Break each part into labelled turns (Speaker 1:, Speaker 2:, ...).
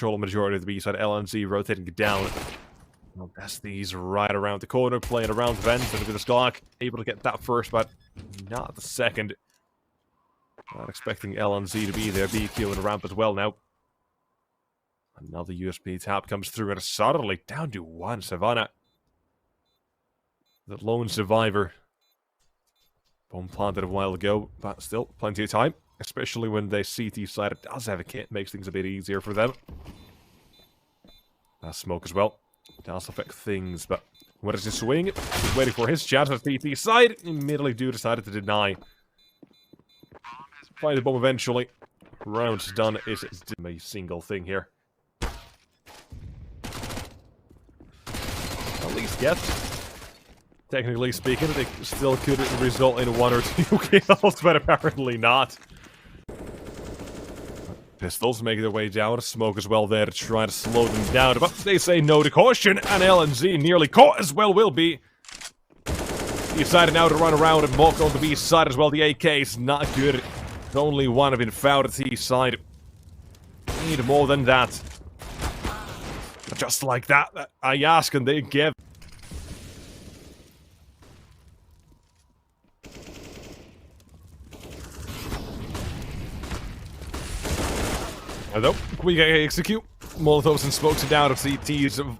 Speaker 1: control the majority of the B side. LNZ rotating down. Well, Destiny's right around the corner, playing around the vents, and with a Sklark, able to get that first, but not the second. Not expecting LNZ to be there. BQ and ramp as well now. Another USB tap comes through, and suddenly down to one. Savannah, the lone survivor. Bomb planted a while ago, but still plenty of time. Especially when they CT side, it does have a kit, makes things a bit easier for them. That's smoke as well. Does affect things, but what is he swing? He's waiting for his chance on CT side. Immediately, dude decided to deny. Find the bomb eventually. Round's done. Is a single thing here. At least get. Technically speaking, they still could result in 1 or 2 kills, but apparently not. Pistols making their way down. Smoke as well there to try to slow them down. But they say no to caution, and LNZ nearly caught as well will be. He decided now to run around and mock on the B side as well. The AK is not good. Only one have been found at the side. Need more than that. But just like that, I ask and they give. Although, we can execute. Molotovs and smokes it down of CTs.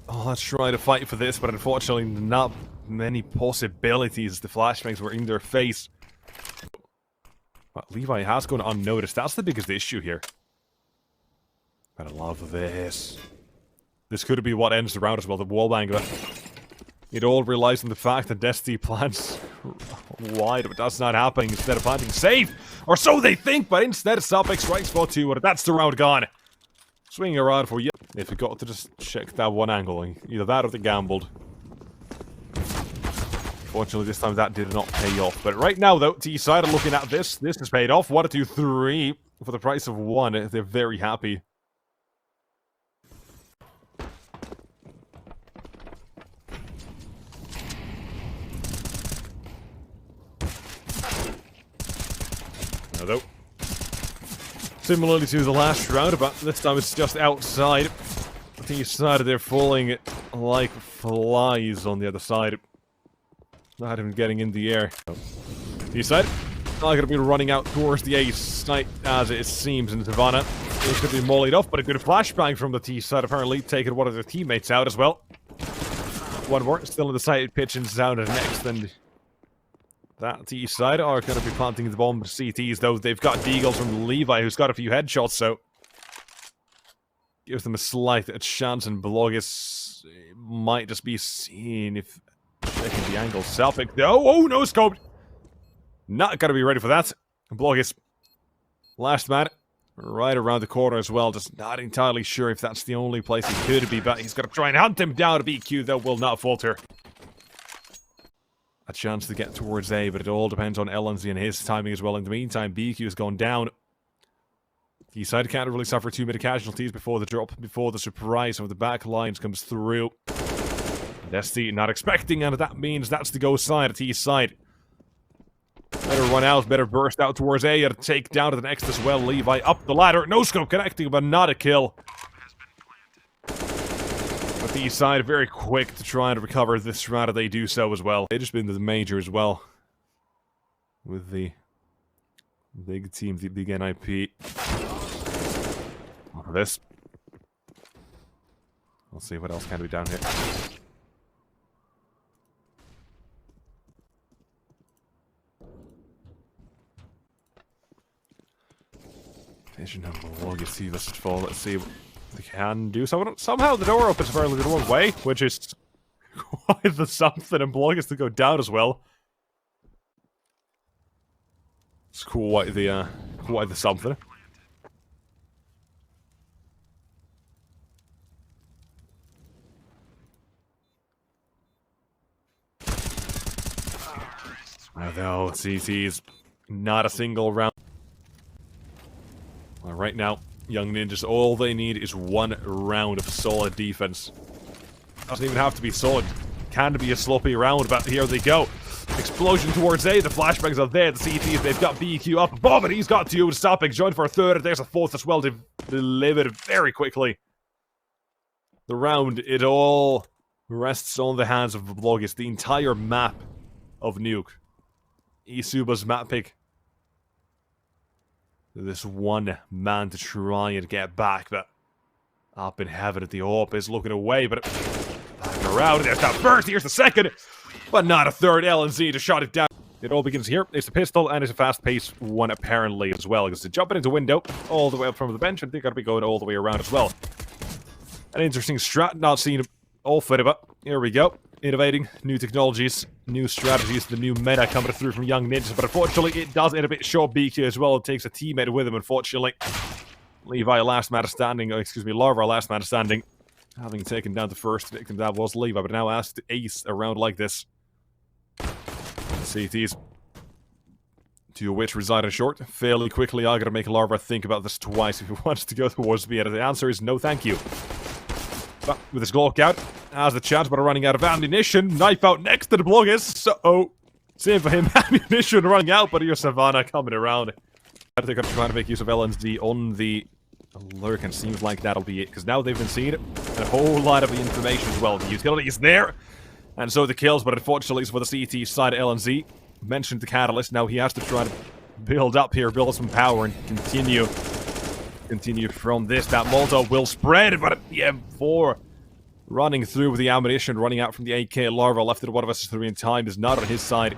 Speaker 1: Oh, let's try to fight for this, but unfortunately not many possibilities. The flashbangs were in their face. But Levi has gone unnoticed. That's the biggest issue here. But I love this. This could be what ends the round as well, the wallbang. But it all relies on the fact that Destiny plants wide, but that's not happening. Instead of planting safe, or so they think, but instead Sapek strikes spot 2, but that's the round gone. Swinging around for you. They forgot to just check that one angle. Either that or they gambled. Fortunately, this time that did not pay off. But right now, though, T-side are looking at this. This has paid off. 1, 2, 3 for the price of 1. They're very happy. Although, similarly to the last round, but this time it's just outside. T-side, they're falling like flies on the other side. Not even getting in the air. T-side, not going to be running out towards the A site as it seems in Savannah. It could be mollied off, but a good flashbang from the T-side, apparently taking one of their teammates out as well. One more, still in the side, pitch and sound next, and that T-side are going to be planting the bomb CTs, though they've got deagles from Levi, who's got a few headshots, so gives them a slight chance, and Blogis might just be seen if checking the angle. Selfic, though. Oh, no scoped. Not going to be ready for that. Blogis, last man, right around the corner as well. Just not entirely sure if that's the only place he could be, but he's going to try and hunt him down. BQ, though, will not falter. A chance to get towards A, but it all depends on LNZ and his timing as well. In the meantime, BQ has gone down. The side can't really suffer too many casualties before the drop, before the surprise of the back lines comes through. Destiny not expecting, and that means that's the go side at T side. Better run out, better burst out towards A and take down to the next as well. Levi up the ladder. No scope connecting, but not a kill. But the side very quick to try and recover this round, and they do so as well. They just been to the major as well. With the big team, the big NIP. For this. Let's see what else can be down here. Vision of the log, you see this fall. Let's see what they can do. Somehow the door opens fairly the wrong way, which is quite the something, and Blog is to go down as well. It's quite the something. Although CT's not a single round. Well, right now, Young Ninjas, all they need is 1 round of solid defense. Doesn't even have to be solid. Can be a sloppy round, but here they go. Explosion towards A, the flashbangs are there, the CTs, they've got BQ up above, and he's got two stopping, joined for a third, and there's a fourth as well, delivered very quickly. The round, it all rests on the hands of Vlogis, the entire map of Nuke. eSuba's map pick. This one man to try and get back, but up in heaven at the AWP is looking away, but back around, there's that first, here's the second, but not a third. LNZ to shot it down. It all begins here. It's a pistol, and it's a fast-paced one apparently as well, because they're jumping into window all the way up from the bench, and they gotta be going all the way around as well. An interesting strat, not seen all fit about. Here we go. Innovating, new technologies, new strategies, the new meta coming through from Young Ninjas, but unfortunately it does end a bit short BQ as well. It takes a teammate with him, unfortunately. Levi last man standing, Larva last man standing. Having taken down the first victim, that was Levi, but now asked to ace a round like this. CTs. To which reside in short. Fairly quickly, I gotta make Larva think about this twice if he wants to go towards B. And the answer is no thank you. But with his Glock out, has the chance, but running out of ammunition. Knife out next to the Vlogis. So, same for him. Ammunition running out, but here's Savannah coming around. I think I'm trying to make use of LNZ on the lurk, and seems like that'll be it. Because now they've been seeing it, and a whole lot of the information as well. The utility is there, and so the kills, but unfortunately it's for the CT side of LNZ. Mentioned the Catalyst, now he has to try to build up here, build some power, and continue from this. That Molotov will spread, but the M4 running through with the ammunition, running out from the AK. Larva left at 1 vs 3 in time, is not on his side.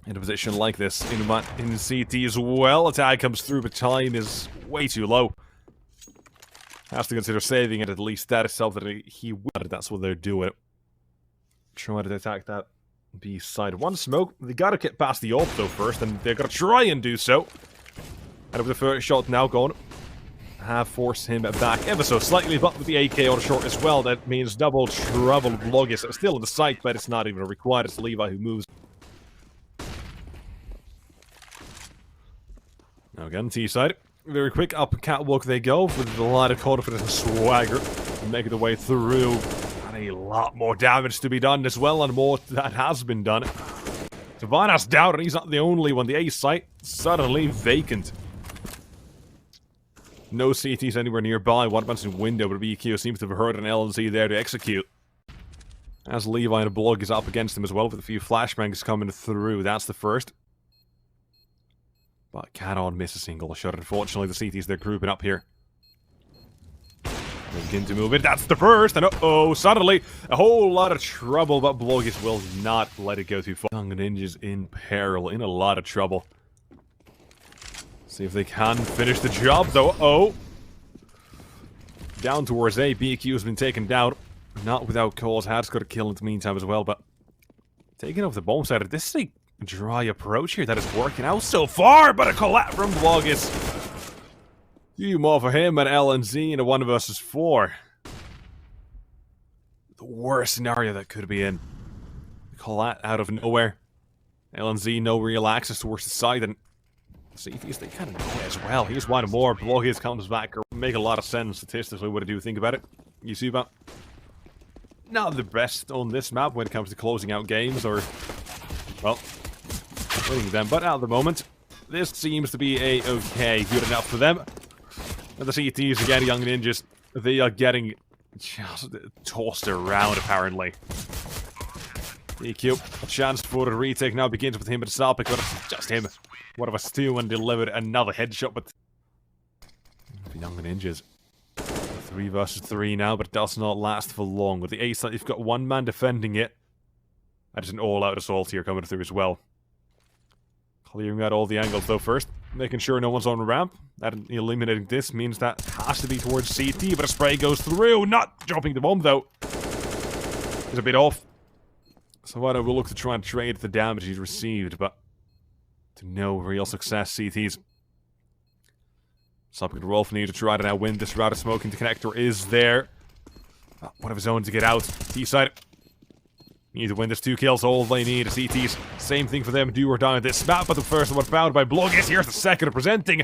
Speaker 1: In a position like this, in CT as well, attack comes through, but time is way too low. Has to consider saving it, at least that itself, that he would. That's what they're doing. Trying to attack that B side. One smoke, they gotta get past the AWP though first, and they're gonna try and do so. And with the first shot now gone, have forced him back ever so slightly, but with the AK on short as well, that means double trouble. Vlogis still in the sight, but it's not even required. It's Levi who moves. Now again, T-side. Very quick up catwalk they go, with a lot of confidence and swagger, making their way through. And a lot more damage to be done as well, and more that has been done. Savannah's down, and he's not the only one. The A site suddenly vacant. No CTs anywhere nearby. One man's in window, but BQ seems to have heard an LNZ there to execute. As Levi and a Blog is up against him as well, with a few flashbangs coming through. That's the first. But cannot miss a single shot. Unfortunately, the CTs, they're grouping up here. They begin to move it. That's the first. And uh-oh, suddenly, a whole lot of trouble. But Blogis will not let it go too far. Young Ninjas in peril, in a lot of trouble. See if they can finish the job, though. Uh-oh. Down towards A. BQ has been taken down. Not without cause. Had's got a kill in the meantime as well, but taking off the bomb side. This is a dry approach here that is working out so far, but a collapse from Vlogis. Few more for him and LNZ in a 1 vs 4. The worst scenario that could be in. Collapse out of nowhere. LNZ, no real access towards the side, and CTs, they kind of know it as well. Here's one more. Vlogis comes back. Make a lot of sense statistically. What do you think about it? eSuba? Not the best on this map when it comes to closing out games, or, well, winning them. But at the moment, this seems to be a okay, good enough for them. And the CTs, again, Young Ninjas, they are getting just tossed around, apparently. EQ, a chance for the retake now begins with him at the but it's just him. One of us two, and delivered another headshot, but the Young Ninjas. 3 vs 3 now, but it does not last for long. With the A side, you've got one man defending it. That is an all-out assault here coming through as well. Clearing out all the angles though first. Making sure no one's on the ramp. That eliminating this means that has to be towards CT, but a spray goes through. Not dropping the bomb though. It's a bit off. Savannah will look to try and trade the damage he's received, but to no real success. CT's stopping Rolf need to try to now win this round of smoking. The connector is there. One of his own to get out. T-side. Need to win this 2 kills. All they need is CT's. Same thing for them. Do or die on this map, but the first one found by Blogis. Here's the second presenting.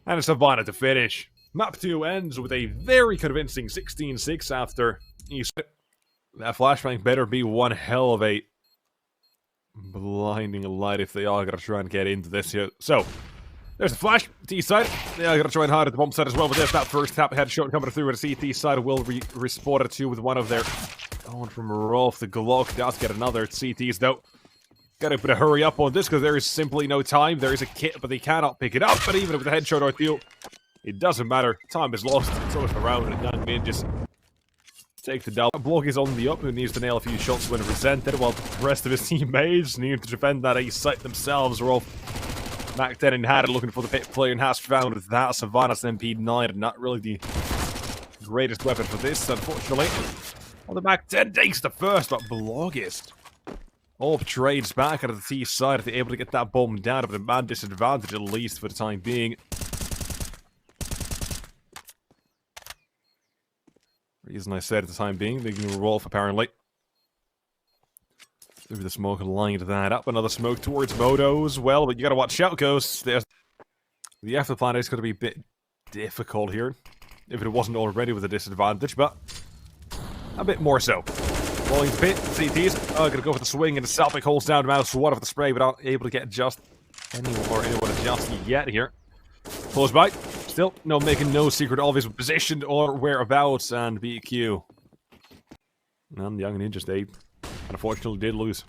Speaker 1: And it's Savannah to finish. Map 2 ends with a very convincing 16-6 after eSuba. That flashbang better be one hell of a blinding light if they are going to try and get into this here. So, there's a flash, T side. They are going to try and hide at the bomb side as well, but there's that first tap headshot coming through, and CT side will respawn it too with one of their own from Rolf. The Glock does get another. CTs though. Gotta put a hurry up on this because there is simply no time. There is a kit, but they cannot pick it up. But even with the headshot or deal, it doesn't matter. Time is lost. So it's around, and Young Min just take the down. Block is on the up, who needs to nail a few shots when resented, while the rest of his teammates need to defend that A site themselves. Rolf Mac 10 and had it looking for the pit player and has found that Savannah's MP9, not really the greatest weapon for this, unfortunately. Well, the Mac 10 takes the first, but Bloggist trades back out of the T side if they're able to get that bomb down, but a man disadvantage at least for the time being. Reason I said at the time being, leaving Rolf apparently. Maybe the smoke lined that up. Another smoke towards Moto as well, but you gotta watch out, Ghost. There's the after plan is gonna be a bit difficult here. If it wasn't already with a disadvantage, but a bit more so. Falling to pit, CTs are gonna go for the swing, and the Celtic holds down mouse one of the spray, but not able to get just anyone just yet here. Close by. Still, making no secret of his position or whereabouts, and BQ. And Young Ninja stayed. Unfortunately, did lose.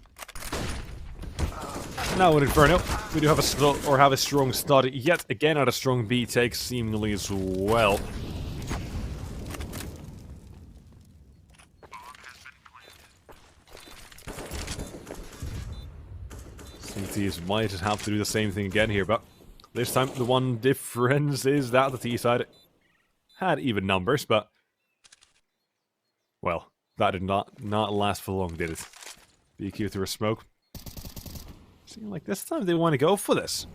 Speaker 1: Now in Inferno, we do have a strong start yet again at a strong B take, seemingly as well. CTs might just have to do the same thing again here, but this time the one difference is that the T side had even numbers, but well, that did not last for long, did it? BQ through a smoke. Seems like this time they want to go for this.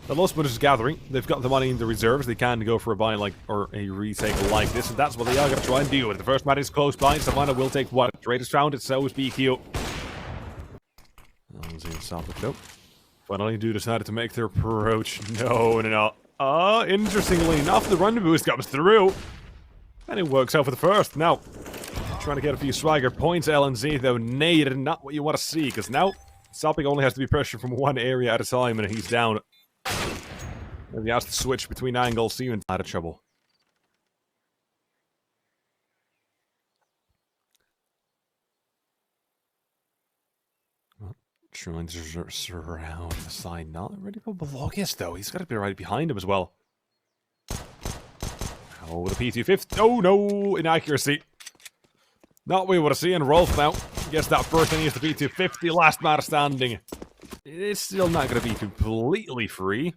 Speaker 1: The Lost Brothers is gathering. They've got the money in the reserves. They can go for a buy or a retake like this, and that's what they are going to try and do. The first man is close by. Savannah will take one. Trade is found. It so is BQ. Nope. Finally, do decided to make their approach. No. Interestingly enough, the run boost comes through. And it works out for the first. Now, trying to get a few swagger points. LNZ, though, nated. Not what you want to see, because now, Salpik only has to be pressured from one area at a time, and he's down. And he has to switch between angles, even out of trouble. Trying to surround the side. Not ready for Bloggist, though. He's got to be right behind him as well. Oh, the PT-50. Oh, no. Inaccuracy. Not what we want to see. And Rolf now gets that first thing. He has the PT-50. Last man standing. It's still not going to be completely free.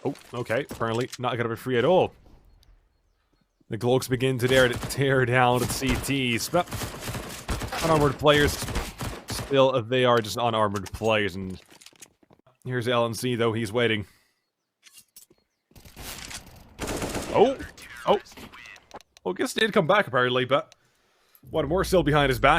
Speaker 1: Oh, okay. Apparently not going to be free at all. The Glokes begin to tear down the CTs, but unarmored players, still, they are just unarmored players, and here's LNC, though, he's waiting. Oh, I guess did come back, apparently, but one more still behind his back.